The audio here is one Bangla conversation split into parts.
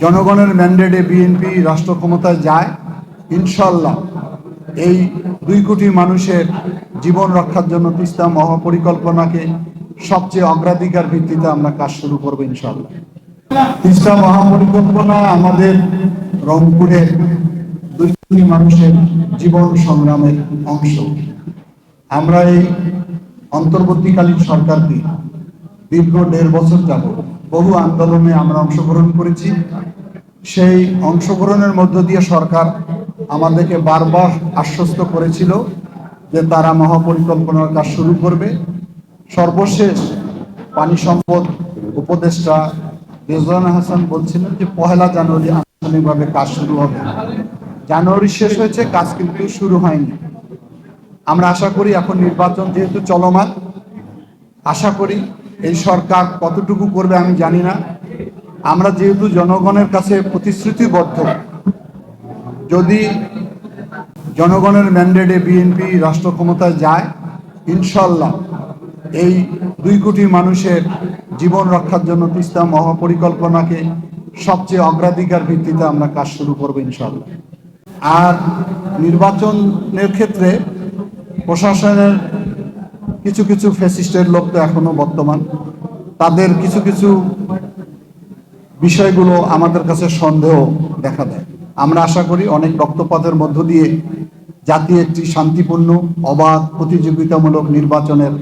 জনগণের ম্যান্ডেটে বিএনপি রাষ্ট্র ক্ষমতায় যায়, ইনশাল্লাহ এই 2 কোটি মানুষের জীবন রক্ষার জন্য তিস্তা মহাপরিকল্পনাকে সবচেয়ে অগ্রাধিকার ভিত্তিতে আমরা কাজ শুরু করব ইনশাল্লাহ। তিস্তা মহাপরিকল্পনা আমাদের রংপুরের 2 কোটি মানুষের জীবন সংগ্রামের অংশ। আমরা এই অন্তর্বর্তীকালীন সরকারকে দীর্ঘ 1.5 বছর যাবত বহু আন্দোলনে আমরা অংশগ্রহণ করেছি। সেই অংশগ্রহণের মধ্য দিয়ে সরকার আমাদেরকে বারবার আশ্বস্ত করেছিল যে তারা মহাপরিকল্পনার কাজ শুরু করবে। সর্বশেষ পানি সম্পদ উপদেষ্টা রেজওয়ান হাসান বলছিলেন যে 1 জানুয়ারি আনুষ্ঠানিকভাবে কাজ শুরু হবে। জানুয়ারি শেষ হয়েছে, কাজ কিন্তু শুরু হয়নি। আমরা আশা করি এখন নির্বাচন যেহেতু চলমান, আশা করি এই সরকার কতটুকু করবে আমি জানি না। আমরা যেহেতু জনগণের কাছে প্রতিশ্রুতিবদ্ধ, যদি জনগণের ম্যান্ডেটে বিএনপি রাষ্ট্র ক্ষমতায় যায়, ইনশাল্লাহ এই 2 কোটি মানুষের জীবন রক্ষার জন্য তিস্তা মহাপরিকল্পনাকে সবচেয়ে অগ্রাধিকার ভিত্তিতে আমরা কাজ শুরু করব ইনশাল্লাহ। আর নির্বাচনের ক্ষেত্রে প্রশাসনের কিছু কিছু ফ্যাসিস্টের লোক তো এখনো বর্তমান, তাদের কিছু কিছু বিষয়গুলো আমাদের কাছে সন্দেহ দেখা দেয়। আমরা আশা করি অনেক রক্তপাতের মধ্য দিয়ে জাতি একটি শান্তিপূর্ণ, অবাধ, প্রতিযোগিতামূলক নির্বাচনের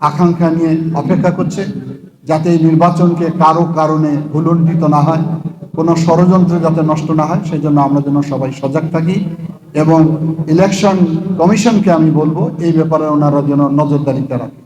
আকাঙ্ক্ষা নিয়ে অপেক্ষা করছে, যাতে এই নির্বাচনকে কারো কারণে ভুলণ্ঠিত না হয়, কোনো ষড়যন্ত্র যাতে নষ্ট না হয়, সেই জন্য আমরা যেন সবাই সজাগ থাকি। এবং ইলেকশন কমিশনকে আমি বলবো এই ব্যাপারে ওনারা যেন নজরদারিতে রাখে।